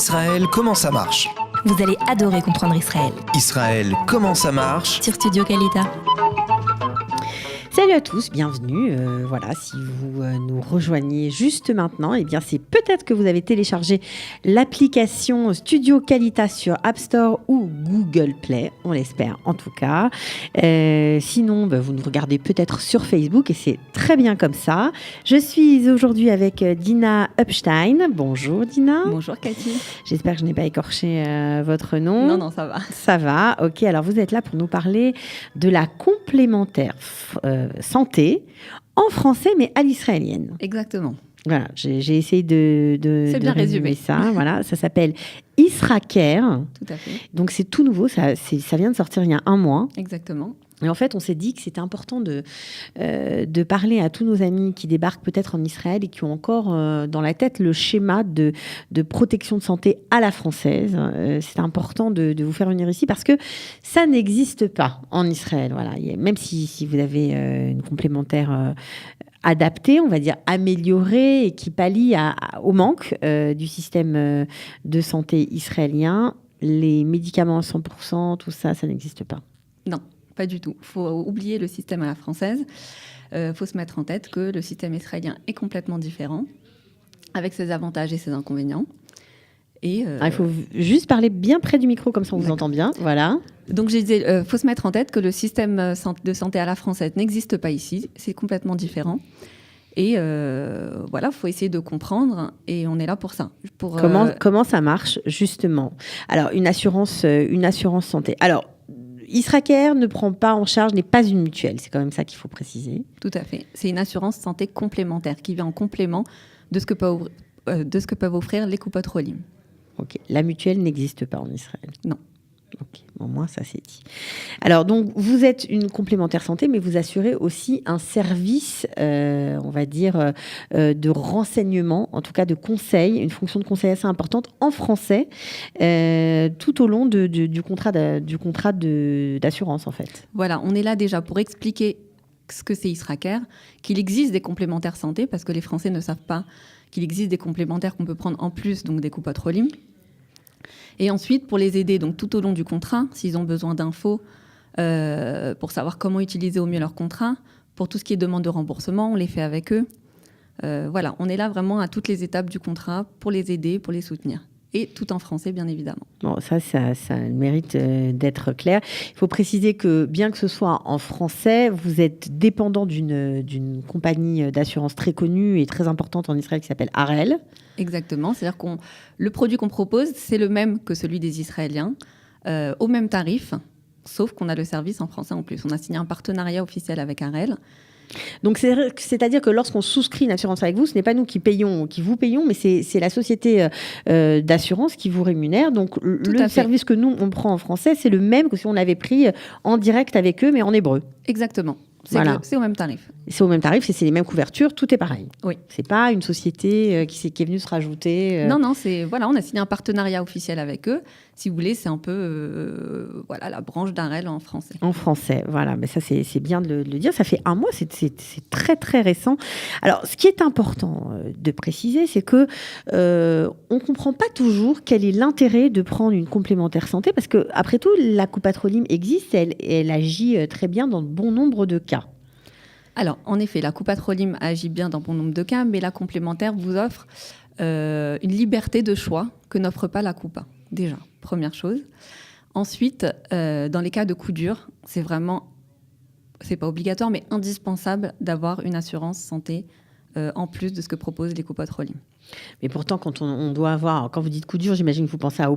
Israël, comment ça marche? Vous allez adorer comprendre Israël. Israël, comment ça marche? Sur Studio Kalita. Salut à tous, bienvenue. Voilà, si vous nous rejoignez juste maintenant, eh bien c'est peut-être que vous avez téléchargé l'application Studio Kalita sur App Store ou Google Play, on l'espère en tout cas. Sinon, vous nous regardez peut-être sur Facebook et c'est très bien comme ça. Je suis aujourd'hui avec Dina Upstein. Bonjour Dina. Bonjour Cathy. J'espère que je n'ai pas écorché votre nom. Non, ça va. Ça va, ok. Alors vous êtes là pour nous parler de la complémentaire santé en français mais à l'israélienne. Exactement. Voilà, j'ai essayé de bien résumé. ça. Voilà, ça s'appelle IsraCare. Tout à fait. Donc c'est tout nouveau, ça vient de sortir il y a 1 mois. Exactement. Et en fait, on s'est dit que c'était important de parler à tous nos amis qui débarquent peut-être en Israël et qui ont encore dans la tête le schéma de protection de santé à la française. C'est important de vous faire venir ici parce que ça n'existe pas en Israël. Voilà. Même si vous avez une complémentaire adaptée, on va dire améliorée et qui pallie au manque du système de santé israélien, les médicaments à 100%, tout ça, ça n'existe pas. Non. Pas du tout. Il faut oublier le système à la française. Il faut se mettre en tête que le système israélien est complètement différent, avec ses avantages et ses inconvénients. Et il faut juste parler bien près du micro, comme ça on vous entend bien. Voilà. Donc, je disais, il faut se mettre en tête que le système de santé à la française n'existe pas ici. C'est complètement différent. Et voilà, il faut essayer de comprendre et on est là pour ça. Comment ça marche, justement? Alors, une assurance santé. Alors, IsraCare ne prend pas en charge, n'est pas une mutuelle. C'est quand même ça qu'il faut préciser. Tout à fait. C'est une assurance santé complémentaire qui vient en complément de ce que peuvent offrir les coupes Olim. Ok. La mutuelle n'existe pas en Israël. Non. Ok. Au moins, ça c'est dit. Alors, donc, vous êtes une complémentaire santé, mais vous assurez aussi un service, on va dire, de renseignement, en tout cas de conseil, une fonction de conseil assez importante en français, tout au long du contrat d'assurance, en fait. Voilà, on est là déjà pour expliquer ce que c'est IsraCare, qu'il existe des complémentaires santé, parce que les Français ne savent pas qu'il existe des complémentaires qu'on peut prendre en plus, donc des coupes Olim. Et ensuite, pour les aider donc, tout au long du contrat, s'ils ont besoin d'infos pour savoir comment utiliser au mieux leur contrat, pour tout ce qui est demande de remboursement, on les fait avec eux. Voilà, on est là vraiment à toutes les étapes du contrat pour les aider, pour les soutenir. Et tout en français, bien évidemment. Bon, ça mérite d'être clair. Il faut préciser que, bien que ce soit en français, vous êtes dépendant d'une compagnie d'assurance très connue et très importante en Israël qui s'appelle Harel. Exactement. C'est-à-dire que le produit qu'on propose, c'est le même que celui des Israéliens, au même tarif, sauf qu'on a le service en français en plus. On a signé un partenariat officiel avec Harel. Donc, c'est-à-dire que lorsqu'on souscrit une assurance avec vous, ce n'est pas nous qui vous payons, mais c'est la société d'assurance qui vous rémunère. Donc, le service que nous, on prend en français, c'est le même que si on avait pris en direct avec eux, mais en hébreu. Exactement. C'est au même tarif. C'est au même tarif, c'est les mêmes couvertures, tout est pareil. Oui. C'est pas une société qui est venue se rajouter. Non, on a signé un partenariat officiel avec eux. Si vous voulez, c'est un peu la branche d'Harel en français. En français, voilà. Mais ça, c'est bien de le dire. Ça fait 1 mois, c'est très, très récent. Alors, ce qui est important de préciser, c'est que on comprend pas toujours quel est l'intérêt de prendre une complémentaire santé, parce que après tout, la coupe Olim existe, elle agit très bien dans bon nombre de cas. Alors, en effet, la coupe Olim agit bien dans bon nombre de cas, mais la complémentaire vous offre une liberté de choix que n'offre pas la coupa, déjà, première chose. Ensuite, dans les cas de coup dur, c'est pas obligatoire, mais indispensable d'avoir une assurance santé en plus de ce que proposent les coupes Olim. Mais pourtant, quand on doit avoir, quand vous dites coup dur, j'imagine que vous pensez à une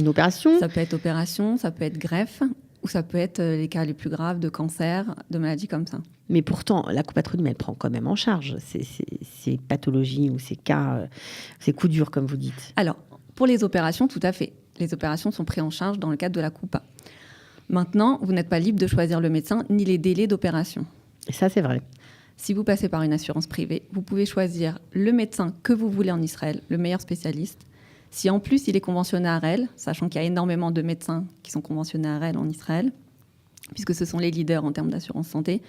opération. Ça peut être opération, ça peut être greffe, ou ça peut être les cas les plus graves de cancer, de maladies comme ça. Mais pourtant, la coupe Olim, elle prend quand même en charge ces pathologies ou ces cas, ces coups durs, comme vous dites. Alors, pour les opérations, tout à fait. Les opérations sont prises en charge dans le cadre de la coupa. Maintenant, vous n'êtes pas libre de choisir le médecin ni les délais d'opération. Et ça, c'est vrai. Si vous passez par une assurance privée, vous pouvez choisir le médecin que vous voulez en Israël, le meilleur spécialiste. Si en plus il est conventionné à Harel, sachant qu'il y a énormément de médecins qui sont conventionnés à Harel en Israël, puisque ce sont les leaders en termes d'assurance santé,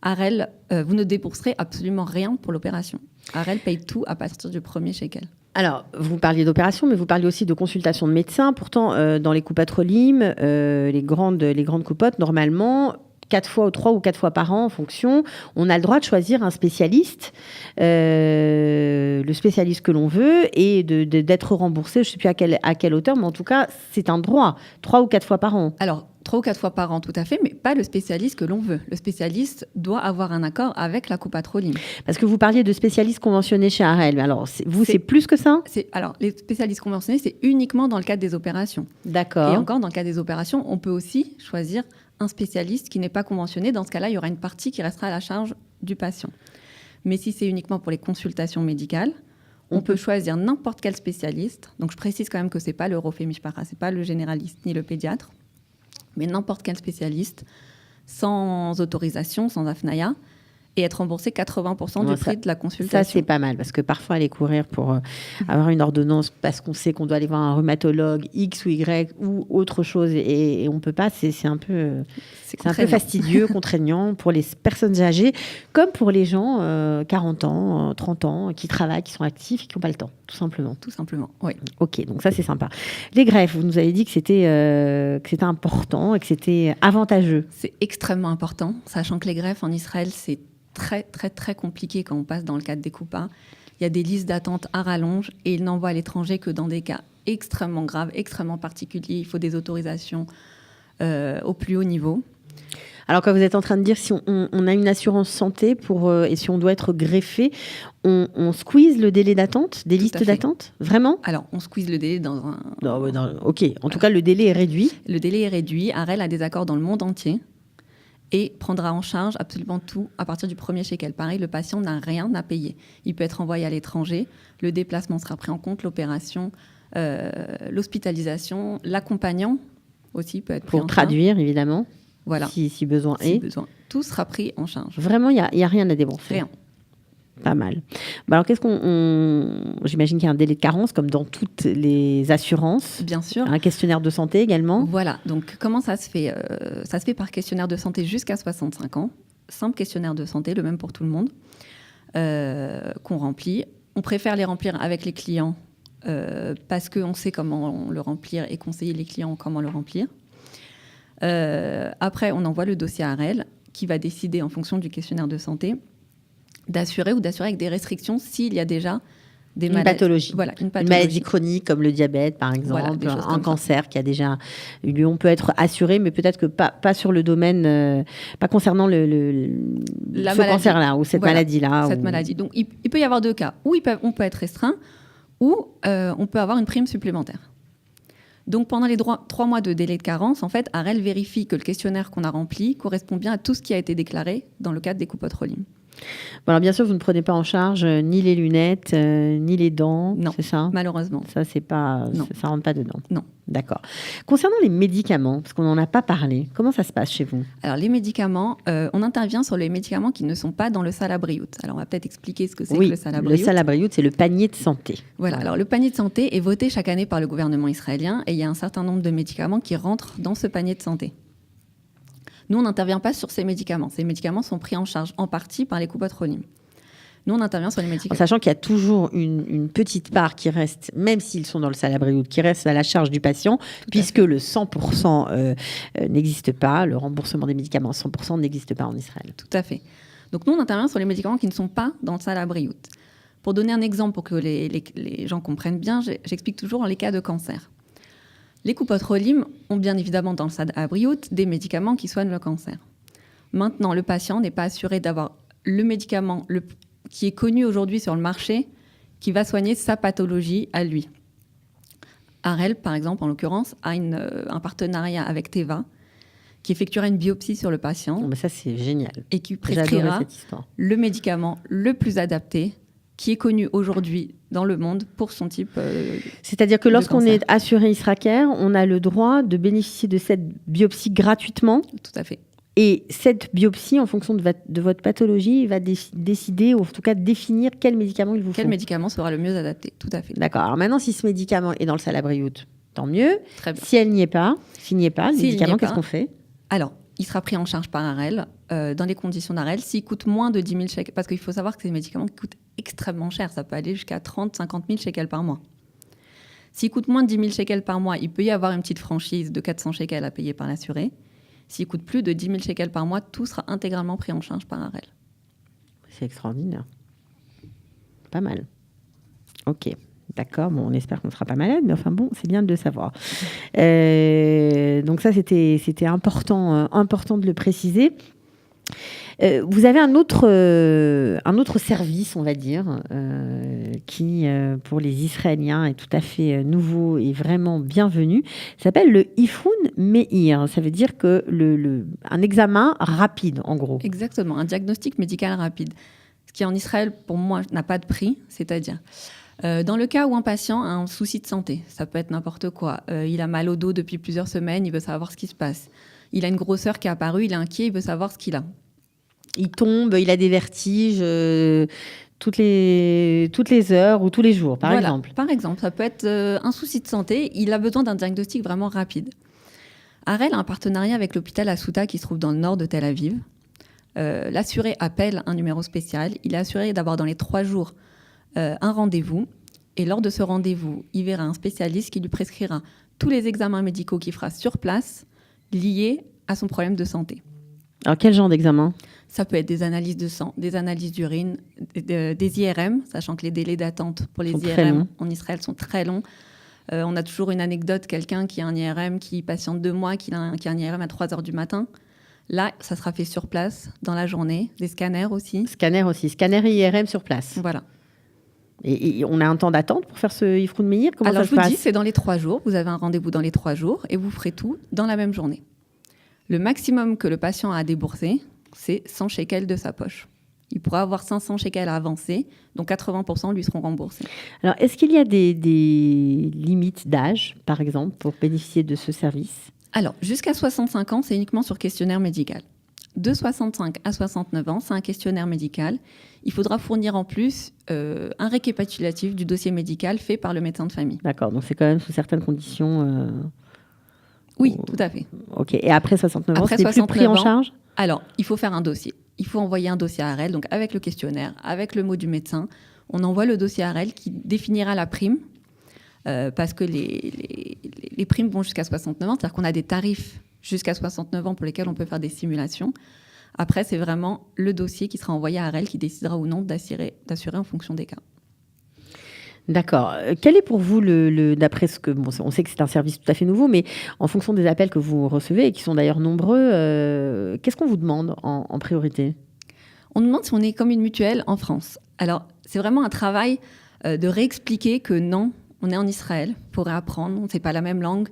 Harel, vous ne débourserez absolument rien pour l'opération. Harel paye tout à partir du premier shekel. Alors, vous parliez d'opération, mais vous parliez aussi de consultation de médecins. Pourtant, dans les coupatrolim, les grandes coupottes, normalement, 3 ou 4 fois par an en fonction, on a le droit de choisir un spécialiste, le spécialiste que l'on veut, et d'être remboursé, je ne sais plus à quelle hauteur, mais en tout cas, c'est un droit, 3 ou 4 fois par an. Alors, 3 ou 4 fois par an, tout à fait, mais pas le spécialiste que l'on veut. Le spécialiste doit avoir un accord avec la coupatrolim. Parce que vous parliez de spécialistes conventionnés chez Arel. Alors, c'est plus que ça ? Alors, les spécialistes conventionnés, c'est uniquement dans le cadre des opérations. D'accord. Et encore, dans le cadre des opérations, on peut aussi choisir un spécialiste qui n'est pas conventionné. Dans ce cas-là, il y aura une partie qui restera à la charge du patient. Mais si c'est uniquement pour les consultations médicales, on peut choisir n'importe quel spécialiste. Donc, je précise quand même que ce n'est pas le Rofé Mishpara, ce n'est pas le généraliste ni le pédiatre, mais n'importe quel spécialiste, sans autorisation, sans AFNAIA, et être remboursé 80% du prix de la consultation. Ça, c'est pas mal, parce que parfois, aller courir pour avoir une ordonnance, parce qu'on sait qu'on doit aller voir un rhumatologue X ou Y ou autre chose, et on ne peut pas, c'est un peu fastidieux, contraignant pour les personnes âgées, comme pour les gens 40 ans, 30 ans, qui travaillent, qui sont actifs et qui n'ont pas le temps, tout simplement. Tout simplement, oui. Ok, donc ça, c'est sympa. Les greffes, vous nous avez dit que c'était important et que c'était avantageux. C'est extrêmement important, sachant que les greffes en Israël, c'est très, très, très compliqué quand on passe dans le cadre des coupas. Il y a des listes d'attente à rallonge et ils n'envoient à l'étranger que dans des cas extrêmement graves, extrêmement particuliers. Il faut des autorisations au plus haut niveau. Alors, quand vous êtes en train de dire si on a une assurance santé et si on doit être greffé, on squeeze le délai d'attente, des listes d'attente ? Vraiment ? Alors, on squeeze le délai dans un... Ok, en tout cas, le délai est réduit. Le délai est réduit. Arel a des accords dans le monde entier et prendra en charge absolument tout à partir du premier shekel. Pareil, le patient n'a rien à payer. Il peut être envoyé à l'étranger, le déplacement sera pris en compte, l'opération, l'hospitalisation, l'accompagnant aussi peut être pris en charge. Pour traduire, évidemment, voilà. si besoin est. Tout sera pris en charge. Vraiment, il n'y a rien à débourser. Rien. Pas mal. Alors, j'imagine qu'il y a un délai de carence, comme dans toutes les assurances. Bien sûr. Un questionnaire de santé également. Voilà. Donc, comment ça se fait ? Ça se fait par questionnaire de santé jusqu'à 65 ans. Simple questionnaire de santé, le même pour tout le monde, qu'on remplit. On préfère les remplir avec les clients parce qu'on sait comment le remplir et conseiller les clients comment le remplir. Après, on envoie le dossier à Arel qui va décider en fonction du questionnaire de santé d'assurer ou d'assurer avec des restrictions s'il y a déjà des maladies. Pathologie. Voilà, une maladie chronique comme le diabète, par exemple, un cancer qui a déjà eu lieu. On peut être assuré, mais peut-être que pas sur le domaine, pas concernant ce cancer-là ou cette maladie-là. Cette maladie. Donc, il peut y avoir 2 cas. Ou on peut être restreint, ou on peut avoir une prime supplémentaire. Donc, pendant les 3 mois de délai de carence, en fait, Arel vérifie que le questionnaire qu'on a rempli correspond bien à tout ce qui a été déclaré dans le cadre des coupotrolim. Bon, alors bien sûr, vous ne prenez pas en charge ni les lunettes, ni les dents, non, c'est ça ? Malheureusement. Ça, ça rentre pas dedans. Non. D'accord. Concernant les médicaments, parce qu'on n'en a pas parlé, comment ça se passe chez vous ? Alors, les médicaments, on intervient sur les médicaments qui ne sont pas dans le salabriout. Alors, on va peut-être expliquer ce que c'est que le salabriout. Le salabriout, c'est le panier de santé. Voilà. Alors, le panier de santé est voté chaque année par le gouvernement israélien et il y a un certain nombre de médicaments qui rentrent dans ce panier de santé. Nous, on n'intervient pas sur ces médicaments. Ces médicaments sont pris en charge en partie par les coupotrolim. Nous, on intervient sur les médicaments. En sachant qu'il y a toujours une petite part qui reste, même s'ils sont dans le salabriout, qui reste à la charge du patient, puisque le 100% n'existe pas, le remboursement des médicaments 100% n'existe pas en Israël. Tout à fait. Donc nous, on intervient sur les médicaments qui ne sont pas dans le salabriout. Pour donner un exemple, pour que les gens comprennent bien, j'explique toujours les cas de cancer. Les coupotrolim ont bien évidemment dans le salabriout des médicaments qui soignent le cancer. Maintenant, le patient n'est pas assuré d'avoir le médicament qui est connu aujourd'hui sur le marché, qui va soigner sa pathologie à lui. Arel, par exemple, en l'occurrence, a un partenariat avec Teva, qui effectuera une biopsie sur le patient. Mais ça, c'est génial. Et qui prescrira le médicament le plus adapté, qui est connu aujourd'hui dans le monde pour son type C'est-à-dire que lorsqu'on est assuré Israker, on a le droit de bénéficier de cette biopsie gratuitement. Tout à fait. Et cette biopsie, en fonction de votre pathologie, va décider, ou en tout cas définir quel médicament il vous faut. Quel médicament sera le mieux adapté, tout à fait. D'accord. Alors maintenant, si ce médicament est dans le salabriout, tant mieux. Très bien. Si elle n'y est pas, le médicament, qu'est-ce qu'on fait ? Alors, il sera pris en charge par Arel. dans les conditions d'Arel, s'il coûte moins de 10 000 shekels, parce qu'il faut savoir que c'est des médicaments qui coûtent extrêmement cher, ça peut aller jusqu'à 30 50 000 shekels par mois. S'il coûte moins de 10 000 shekels par mois, il peut y avoir une petite franchise de 400 shekels à payer par l'assuré. S'il coûte plus de 10 000 shekels par mois, tout sera intégralement pris en charge par Arel. C'est extraordinaire. Pas mal. Ok, d'accord. Bon, on espère qu'on ne sera pas malade, mais enfin bon, c'est bien de le savoir. Donc ça, c'était important de le préciser. Vous avez un autre service, on va dire, qui, pour les Israéliens, est tout à fait nouveau et vraiment bienvenu. Ça s'appelle le Ifrun Meir. Ça veut dire que un examen rapide, en gros. Exactement, un diagnostic médical rapide. Ce qui, en Israël, pour moi, n'a pas de prix, c'est-à-dire... dans le cas où un patient a un souci de santé, ça peut être n'importe quoi. Il a mal au dos depuis plusieurs semaines, il veut savoir ce qui se passe. Il a une grosseur qui est apparue, il est inquiet, il veut savoir ce qu'il a. Il tombe, il a des vertiges toutes les heures ou tous les jours, par exemple. Par exemple, ça peut être un souci de santé, il a besoin d'un diagnostic vraiment rapide. Arel a un partenariat avec l'hôpital Assuta qui se trouve dans le nord de Tel Aviv. L'assuré appelle un numéro spécial, il est assuré d'avoir dans les 3 jours un rendez-vous, et lors de ce rendez-vous, il verra un spécialiste qui lui prescrira tous les examens médicaux qu'il fera sur place liés à son problème de santé. Alors, quel genre d'examen ? Ça peut être des analyses de sang, des analyses d'urine, des IRM, sachant que les délais d'attente pour les IRM en Israël sont très longs. On a toujours une anecdote, quelqu'un qui a un IRM, qui patiente 2 mois, qui a un IRM à 3 heures du matin. Là, ça sera fait sur place, dans la journée. Des scanners aussi. Scanner et IRM sur place. Voilà. Et on a un temps d'attente pour faire ce Ifrun Meir ? Comment Alors, ça se passe ? je vous dis, c'est dans les 3 jours. Vous avez un rendez-vous dans les 3 jours et vous ferez tout dans la même journée. Le maximum que le patient a à débourser, c'est 100 shekels de sa poche. Il pourra avoir 500 shekels à avancer, donc 80% lui seront remboursés. Alors, est-ce qu'il y a des limites d'âge, par exemple, pour bénéficier de ce service ? Alors, jusqu'à 65 ans, c'est uniquement sur questionnaire médical. De 65 à 69 ans, c'est un questionnaire médical. Il faudra fournir en plus un récapitulatif du dossier médical fait par le médecin de famille. D'accord, donc c'est quand même sous certaines conditions... Oui, tout à fait. Ok, et après 69 ans, Après c'est plus pris en charge ? Alors, il faut faire un dossier. Il faut envoyer un dossier à Arel, donc avec le questionnaire, avec le mot du médecin. On envoie le dossier à Arel qui définira la prime, parce que les primes vont jusqu'à 69 ans, c'est-à-dire qu'on a des tarifs jusqu'à 69 ans pour lesquels on peut faire des simulations. Après, c'est vraiment le dossier qui sera envoyé à Arel qui décidera ou non d'assurer en fonction des cas. D'accord. Quel est pour vous, d'après ce que... Bon, on sait que c'est un service tout à fait nouveau, mais en fonction des appels que vous recevez, et qui sont d'ailleurs nombreux, qu'est-ce qu'on vous demande en priorité ? On nous demande si on est comme une mutuelle en France. Alors, c'est vraiment un travail de réexpliquer que non, on est en Israël pour réapprendre. C'est pas la même langue,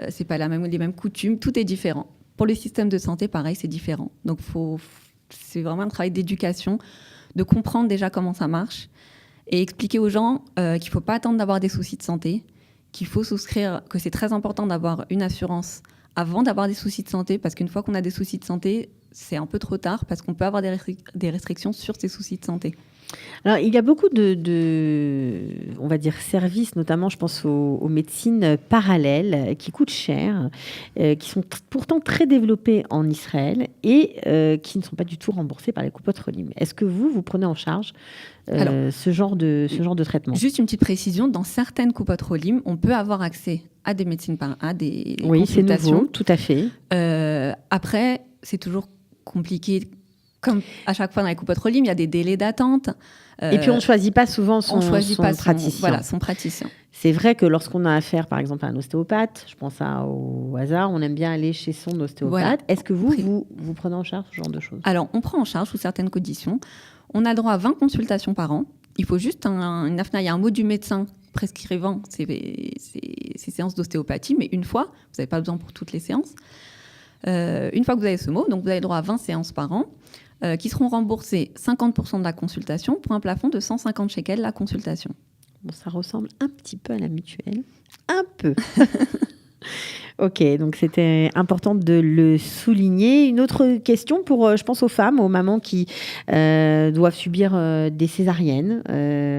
c'est pas les mêmes coutumes, tout est différent. Pour le système de santé, pareil, c'est différent. Donc, c'est vraiment un travail d'éducation, de comprendre déjà comment ça marche et expliquer aux gens qu'il ne faut pas attendre d'avoir des soucis de santé, qu'il faut souscrire, que c'est très important d'avoir une assurance avant d'avoir des soucis de santé, parce qu'une fois qu'on a des soucis de santé, c'est un peu trop tard, parce qu'on peut avoir des restrictions sur ces soucis de santé. Alors, il y a beaucoup on va dire, services, notamment, je pense aux médecines parallèles, qui coûtent cher, qui sont pourtant très développées en Israël et qui ne sont pas du tout remboursées par les coupes Rolim. Est-ce que vous prenez en charge ce genre de traitement ? Juste une petite précision, dans certaines coupes Rolim, on peut avoir accès à des médecines à des oui, consultations. C'est nouveau, tout à fait. Après, c'est toujours compliqué. Comme à chaque fois dans les coupes Rolim, il y a des délais d'attente. Et puis on ne choisit pas souvent son praticien. Voilà, son praticien. C'est vrai que lorsqu'on a affaire, par exemple, à un ostéopathe, je pense au hasard, on aime bien aller chez son ostéopathe. Voilà. Est-ce que vous prenez en charge ce genre de choses ? Alors, on prend en charge sous certaines conditions. On a droit à 20 consultations par an. Il faut juste une AFNA, il y a un mot du médecin prescrivant ces séances d'ostéopathie, mais une fois, vous n'avez pas besoin pour toutes les séances. Une fois que vous avez ce mot, donc vous avez droit à 20 séances par an, qui seront remboursées 50% de la consultation pour un plafond de 150 shekels la consultation. Bon, ça ressemble un petit peu à la mutuelle. Un peu. Ok, donc c'était important de le souligner. Une autre question pour, je pense, aux femmes, aux mamans qui doivent subir des césariennes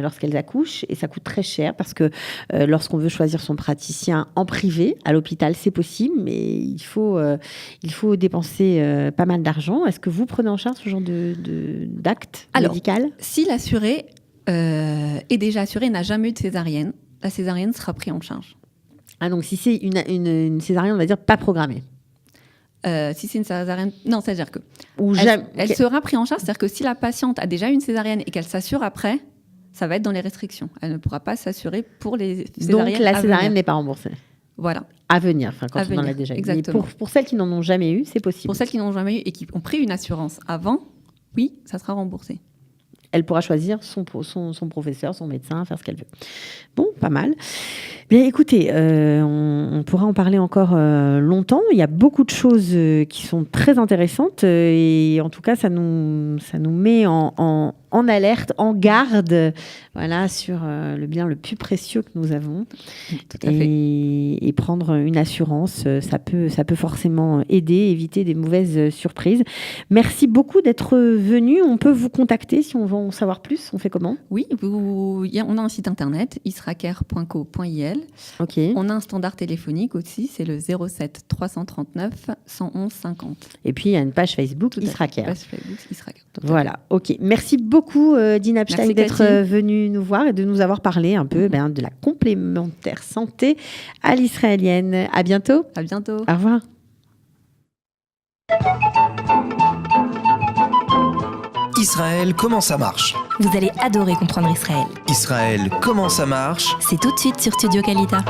lorsqu'elles accouchent. Et ça coûte très cher parce que lorsqu'on veut choisir son praticien en privé, à l'hôpital, c'est possible, mais il faut dépenser pas mal d'argent. Est-ce que vous prenez en charge ce genre d'acte médical ? Si l'assuré est déjà assuré, n'a jamais eu de césarienne, la césarienne sera prise en charge. Ah, donc si c'est une césarienne, on va dire pas programmée. Si c'est une césarienne, non, c'est-à-dire que elle sera prise en charge, c'est-à-dire que si la patiente a déjà eu une césarienne et qu'elle s'assure après, ça va être dans les restrictions. Elle ne pourra pas s'assurer pour les césariennes. Donc la césarienne n'est pas remboursée. Voilà. À venir, quand on en a déjà eu. Exactement. Mais pour celles qui n'en ont jamais eu, c'est possible. Pour celles qui n'en ont jamais eu et qui ont pris une assurance avant, oui, ça sera remboursé. Elle pourra choisir son professeur, son médecin, faire ce qu'elle veut. Bon, pas mal. Bien, écoutez, on pourra en parler encore longtemps. Il y a beaucoup de choses qui sont très intéressantes et en tout cas, ça nous met en alerte, en garde, voilà, sur le bien le plus précieux que nous avons. Tout à fait. Et prendre une assurance, ça peut forcément aider, éviter des mauvaises surprises. Merci beaucoup d'être venu. On peut vous contacter si on veut en savoir plus. On fait comment ? Oui, on a un site internet, israker.co.il. Ok. On a un standard téléphonique aussi, c'est le 07 339 111 50. Et puis, il y a une page Facebook, Israker. Page Facebook, Israker. Voilà, ok. Merci beaucoup, Dina Epstein, d'être venue nous voir et de nous avoir parlé un peu de la complémentaire santé à l'israélienne. À bientôt. À bientôt. Au revoir. Israël, comment ça marche ? Vous allez adorer comprendre Israël. Israël, comment ça marche ? C'est tout de suite sur Studio Kalita.